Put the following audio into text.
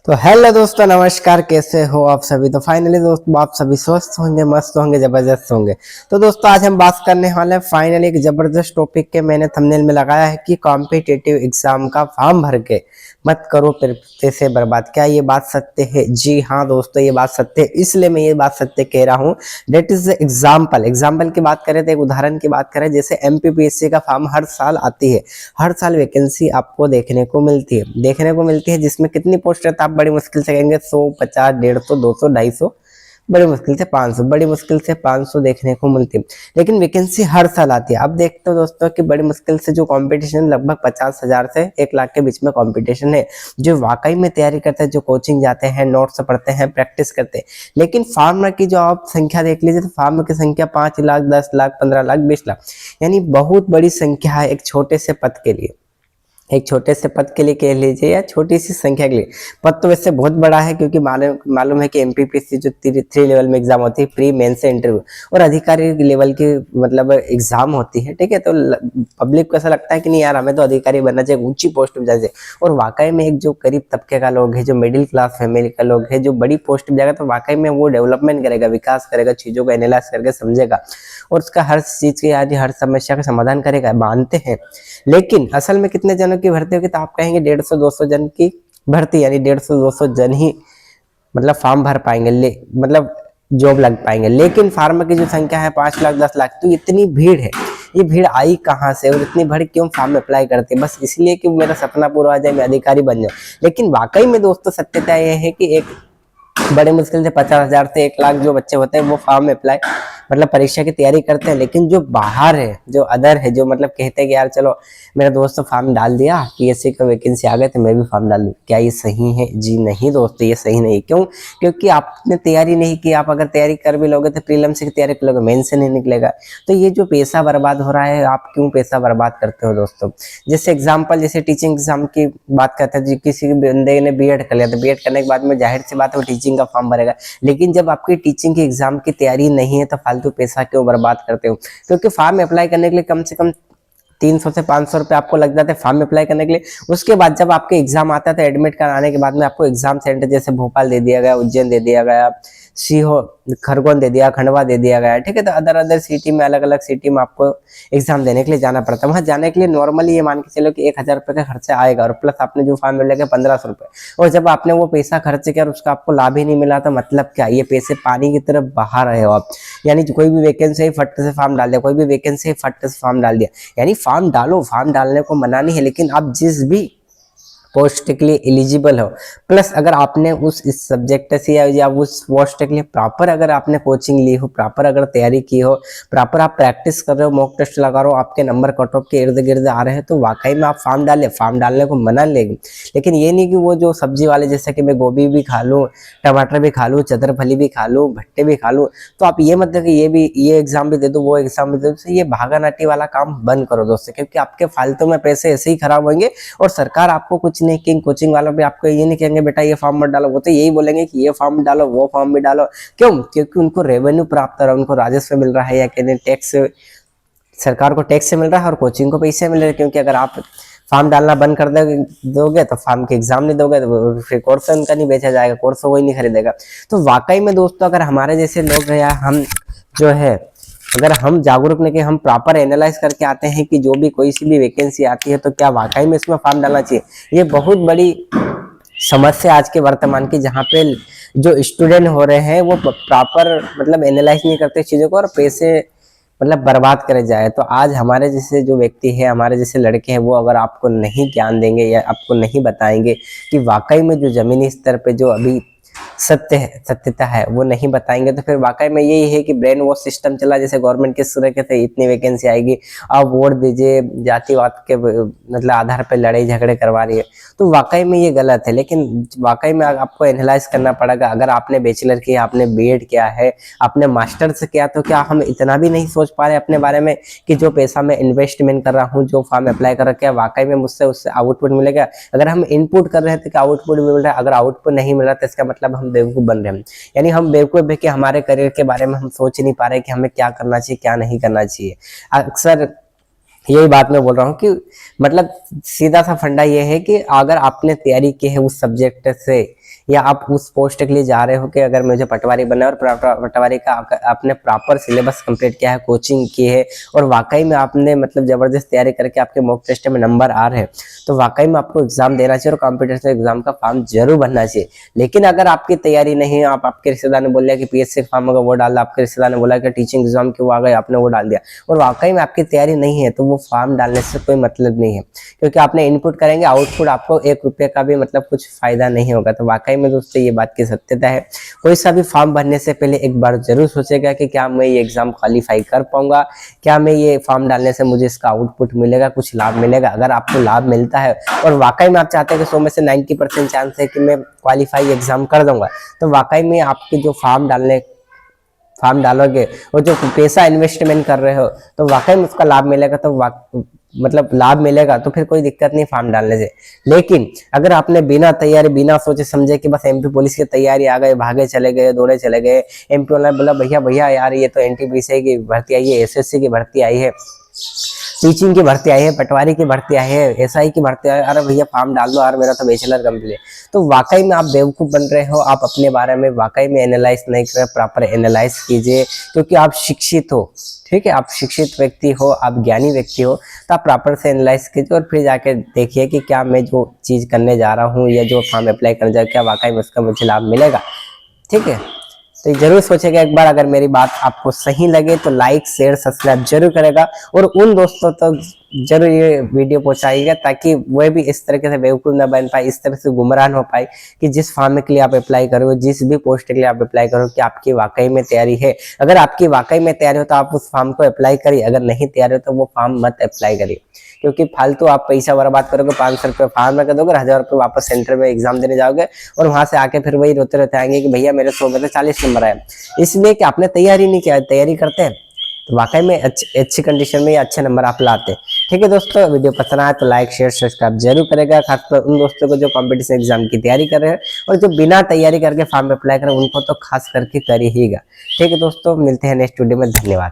तो हेलो दोस्तों, नमस्कार। कैसे हो आप सभी। तो फाइनली दोस्तों आप सभी स्वस्थ होंगे, मस्त होंगे, जबरदस्त होंगे। तो दोस्तों आज हम बात करने वाले हैं फाइनली एक जबरदस्त टॉपिक के। मैंने थंबनेल में लगाया है कि कॉम्पिटिटिव एग्जाम का फॉर्म भर के मत करो पैसे बर्बाद। क्या ये बात सत्य है? जी हाँ दोस्तों, ये बात सत्य है। इसलिए मैं ये बात सत्य कह रहा हूँ। डेट इज एग्जाम्पल की बात करें तो एक उदाहरण की बात करें, जैसे एमपीपीएससी का फॉर्म हर साल आती है। हर साल वैकेंसी आपको देखने को मिलती है जिसमें कितनी पोस्ट रहता है आप बड़ी मुश्किल से कहेंगे 100, 50, 150, 200, 250, बड़ी मुश्किल से 500, बड़ी मुश्किल से 500 देखने को मिलती है। लेकिन वैकेंसी हर साल आती है। अब देखते हो दोस्तों कि बड़ी मुश्किल से जो कंपटीशन लगभग 50,000 से 1 लाख के बीच में कंपटीशन है। जो वाकई में तैयारी करते हैं, जो कोचिंग जाते हैं, नोट्स पढ़ते हैं, प्रैक्टिस करते हैं। लेकिन फार्मर की जो आप संख्या देख लीजिए तो फार्मर की संख्या 5 लाख, 10 लाख, 15 लाख, 20 लाख, यानी बहुत बड़ी संख्या है एक छोटे से पद के लिए। एक छोटे से पद के लिए कह लीजिए या छोटी सी संख्या के लिए। पद तो वैसे बहुत बड़ा है, क्योंकि मालूम है कि एमपीपीएससी जो 3 लेवल में एग्जाम होती है, प्री, मेंस से इंटरव्यू और अधिकारी लेवल की मतलब एग्जाम होती है। ठीक है, तो पब्लिक को ऐसा लगता है कि नहीं यार, हमें तो अधिकारी बनना चाहिए, ऊंची पोस्ट पे जाना चाहिए। और वाकई में एक जो गरीब तबके का लोग है, जो मिडिल क्लास फैमिली का लोग है, जो बड़ी पोस्ट पे जाएगा तो वाकई में वो डेवलपमेंट करेगा, विकास करेगा, चीजों को एनालाइज करके समझेगा और उसका हर चीज की यानी हर समस्या का समाधान करेगा, मानते हैं। लेकिन असल में कितने जनों की भर्ती होगी? तो आप कहेंगे 150-200 जन की भर्ती, यानी 150-200 जन ही मतलब फॉर्म भर पाएंगे, मतलब जॉब लग पाएंगे। लेकिन फार्मर की जो संख्या है 5 लाख, 10 लाख, तो इतनी भीड़ है। ये भीड़ आई कहाँ से और इतनी भीड़ क्यों फॉर्म अप्लाई करते हैं? बस इसलिए कि मेरा सपना पूरा हो जाए, मैं अधिकारी बन जाऊं। लेकिन वाकई में दोस्तों सत्यता यह है कि एक बड़े मुश्किल से 50,000 से 1 लाख जो बच्चे होते हैं वो फॉर्म अप्लाई मतलब परीक्षा की तैयारी करते हैं। लेकिन जो बाहर है, जो अदर है, जो मतलब कहते हैं कि यार चलो मेरा दोस्त तो फॉर्म डाल दिया, पीएससी का वैकेंसी आ गए तो मैं भी फॉर्म डाल दूं, क्या ये सही है? जी नहीं दोस्तों, ये सही नहीं। क्यों? क्योंकि आपने तैयारी नहीं की। आप अगर तैयारी कर भी लोगे तो प्रीलिम्स की तैयारी कर लोगे, मेंस से नहीं निकलेगा। तो ये जो पैसा बर्बाद हो रहा है, आप क्यों पैसा बर्बाद करते हो दोस्तों? जैसे एग्जाम्पल, जैसे टीचिंग एग्जाम की बात करते हैं, किसी बंदे ने बीएड कर लिया तो बीएड करने के बाद में जाहिर सी बात है वो टीचिंग का फॉर्म भरेगा। लेकिन जब आपकी टीचिंग की एग्जाम की तैयारी नहीं है तो फालतू पैसा क्यों बर्बाद करते हो? क्योंकि फॉर्म अप्लाई करने के लिए कम से कम 300 से 500 रुपए आपको लग जाते हैं फॉर्म अप्लाई करने के लिए। उसके बाद जब आपके एग्जाम आता है तो एडमिट कराने के बाद में आपको एग्जाम सेंटर जैसे भोपाल दे दिया गया, उज्जैन दे दिया गया, सीहोर, खरगोन दे दिया, खंडवा दे दिया गया। ठीक है, तो अदर सिटी में, अलग अलग सिटी में आपको एग्जाम देने के लिए जाना पड़ता है। वहां जाने के लिए नॉर्मली ये मान के चलो कि 1,000 रुपए का खर्चा आएगा और प्लस आपने जो फॉर्म मिलेगा 1,500 रुपए। और जब आपने वो पैसा खर्च किया और उसका आपको लाभ ही नहीं मिला तो मतलब क्या? ये पैसे पानी की तरफ बहा रहे हो आप। यानी कोई भी वैकेंसी फट से फॉर्म डाल दिया, कोई भी वैकेंसी फट से फॉर्म डाल दिया। यानी फॉर्म डालो, फॉर्म डालने को मना नहीं है, लेकिन आप जिस भी पोस्ट के लिए एलिजिबल हो, प्लस अगर आपने इस सब्जेक्ट से या उस पोस्ट के लिए प्रॉपर अगर आपने कोचिंग ली हो, प्रॉपर अगर तैयारी की हो, प्रॉपर आप प्रैक्टिस कर रहे हो, मॉक टेस्ट लगा रहे हो, आपके नंबर कट ऑफ के इर्द गिर्द आ रहे हैं, तो वाकई में आप फॉर्म डालें। फॉर्म डालने को मना लेगी, लेकिन ये नहीं कि वो जो सब्जी वाले जैसे कि मैं गोभी भी खा लूँ, टमाटर भी खा लूँ, चतरफली भी खा लूँ, भट्टे भी खा लूँ, तो आप ये मतलब कि ये एग्जाम भी दे दो, वो एग्जाम भी दे दो। ये भागानाटी वाला काम बंद करो दोस्तों, क्योंकि आपके फालतू में पैसे ऐसे ही खराब होंगे और सरकार आपको कुछ नहीं, किंग कोचिंग वालों भी आपको ये नहीं कहेंगे बेटा ये फॉर्म मत डालो, वो तो यही बोलेंगे कि ये फॉर्म डालो, वो फॉर्म भी डालो। क्यों? क्योंकि उनको रेवेन्यू प्राप्त हो रहा है, उनको राजस्व मिल रहा है, या कहते हैं टैक्स, सरकार को टैक्स से मिल रहा है और कोचिंग को पैसे मिल रहे हैं। क्योंकि अगर आप फॉर्म डालना बंद कर दोगे तो फॉर्म के एग्जाम नहीं दोगे तो फिर कोर्स उनका नहीं बेचा जाएगा, कोर्स कोई नहीं खरीदेगा। तो वाकई में दोस्तों अगर हमारे जैसे लोग हैं या हम जो है, अगर हम जागरूक नहीं कि हम प्रॉपर एनालाइज करके आते हैं कि जो भी कोई सी भी वैकेंसी आती है तो क्या वाकई में इसमें फॉर्म डालना चाहिए। ये बहुत बड़ी समस्या आज के वर्तमान की, जहाँ पे जो स्टूडेंट हो रहे हैं वो प्रॉपर मतलब एनालाइज नहीं करते चीजों को और पैसे मतलब बर्बाद करे जाए। तो आज हमारे जैसे जो व्यक्ति है, हमारे जैसे लड़के हैं, वो अगर आपको नहीं ज्ञान देंगे या आपको नहीं बताएंगे कि वाकई में जो जमीनी स्तर पे जो अभी सत्यता है वो नहीं बताएंगे, तो फिर वाकई में यही है कि ब्रेन वॉश सिस्टम चला। जैसे गवर्नमेंट किस तरह के थे, इतनी वैकेंसी आएगी, आप वोट दीजिए, जातिवाद के मतलब आधार पर लड़ाई झगड़े करवा रही है, तो वाकई में ये गलत है। लेकिन वाकई में आपको एनालाइज करना पड़ेगा। अगर आपने बैचलर किया, आपने बीएड किया है, आपने मास्टर्स किया, तो क्या हम इतना भी नहीं सोच पा रहे अपने बारे में कि जो पैसा मैं इन्वेस्टमेंट कर रहा हूँ, जो फॉर्म अप्लाई कर रहा है, वाकई में मुझसे उससे आउटपुट मिलेगा? अगर हम इनपुट कर रहे थे कि आउटपुट मिल रहा है, अगर आउटपुट नहीं मिल रहा तो इसका मतलब हम बेवकूफ बन रहे हैं। यानी हम बेवकूफ है कि हमारे करियर के बारे में हम सोच नहीं पा रहे कि हमें क्या करना चाहिए, क्या नहीं करना चाहिए। अक्सर यही बात मैं बोल रहा हूँ कि मतलब सीधा सा फंडा ये है कि अगर आपने तैयारी की है उस सब्जेक्ट से, या आप उस पोस्ट के लिए जा रहे हो कि अगर मुझे पटवारी बनना है और पटवारी का आपने प्रॉपर सिलेबस कंप्लीट किया है, कोचिंग की है, और वाकई में आपने मतलब जबरदस्त तैयारी करके आपके मॉक टेस्ट में नंबर आ रहे हैं, तो वाकई में आपको एग्जाम देना चाहिए और कॉम्पिटिशन एग्जाम का फॉर्म जरूर भरना चाहिए। लेकिन अगर आपकी तैयारी नहीं है, आपके रिश्तेदार ने बोल दिया कि पीएससी का फॉर्म होगा वो डाल, आपके रिश्तेदार ने बोला कि टीचिंग एग्जाम के वो आ गए, आपने वो डाल दिया, और वाकई में आपकी तैयारी नहीं है, तो वो फॉर्म डालने से कोई मतलब नहीं है, क्योंकि आपने इनपुट करेंगे, आउटपुट आपको 1 रुपये का भी मतलब कुछ फायदा नहीं होगा। तो वाकई में दोस्तों ये बात की सत्यता है। कोई सा भी फॉर्म भरने से पहले एक बार जरूर सोचेगा कि क्या मैं ये एग्जाम क्वालिफाई कर पाऊंगा, क्या मैं ये फॉर्म डालने से मुझे इसका आउटपुट मिलेगा, कुछ लाभ मिलेगा। अगर आपको लाभ मिलता है और वाकई में आप चाहते हैं कि 100 में से 90% चांस है कि मैं क्वालिफाई एग्जाम कर दूंगा, तो वाकई में आपके जो फॉर्म डालोगे और जो पैसा इन्वेस्टमेंट कर रहे हो, तो वाकई में उसका लाभ मिलेगा। तो मतलब लाभ मिलेगा तो फिर कोई दिक्कत नहीं फॉर्म डालने से। लेकिन अगर आपने बिना तैयारी, बिना सोचे समझे कि बस एमपी पुलिस की तैयारी आ गए, भागे चले गए, दौड़े चले गए, एमपी वाला बोला भैया भैया यार ये तो एनटीपीसी की भर्ती आई है, एसएससी की भर्ती आई है, टीचिंग की भर्ती आई है, पटवारी की भर्ती आई है, एसआई की भर्ती आई है, अरे भैया फॉर्म डाल दो यार, मेरा तो बैचलर कंप्लीट। तो वाकई में आप बेवकूफ बन रहे हो। आप अपने बारे में वाकई में एनालाइज नहीं कर रहे, प्रॉपर एनालाइज कीजिए, क्योंकि आप शिक्षित हो, ठीक है, आप शिक्षित व्यक्ति हो, आप ज्ञानी व्यक्ति हो, तो आप प्रॉपर से एनालाइज कीजिए और फिर जाके देखिए कि क्या मैं जो चीज करने जा रहा हूँ या जो फॉर्म अप्लाई करने जा रहा हूँ, क्या वाकई में उसका मुझे लाभ मिलेगा। ठीक है, तो जरूर सोचेगा एक बार। अगर मेरी बात आपको सही लगे तो लाइक शेयर सब्सक्राइब जरूर करेगा, और उन दोस्तों तक जरूर ये वीडियो पहुंचाइएगा ताकि वह भी इस तरीके से बेवकूफ ना बन पाए, इस तरह से गुमराह हो पाए कि जिस फॉर्म के लिए आप अप्लाई करो, जिस भी पोस्ट के लिए आप अप्लाई करो, कि आपकी वाकई में तैयारी है। अगर आपकी वाकई में तैयारी हो तो आप उस फॉर्म को अप्लाई करिए, अगर नहीं तैयारी हो तो वो फॉर्म मत अप्लाई करिए, क्योंकि फालतू आप पैसा बर्बाद करोगे। 500 रुपये फॉर्म में कर दोगे, 1000 रुपये वापस सेंटर में एग्जाम देने जाओगे, और वहां से आके फिर वही रोते रहते आएंगे कि भैया मेरे 100 में से 40 नंबर आए, इसलिए कि आपने तैयारी नहीं किया। तैयारी करते हैं तो वाकई में अच्छी कंडीशन में अच्छे नंबर आप लाते हैं। ठीक है दोस्तों, वीडियो पसंद आए तो लाइक शेयर सब्सक्राइब जरूर करेगा, खासकर उन दोस्तों को जो कंपटीशन एग्जाम की तैयारी कर रहे हैं और जो बिना तैयारी करके फॉर्म अप्लाई करें, उनको तो खास करके करिएगा। ठीक है दोस्तों, मिलते हैं नेक्स्ट वीडियो में, धन्यवाद।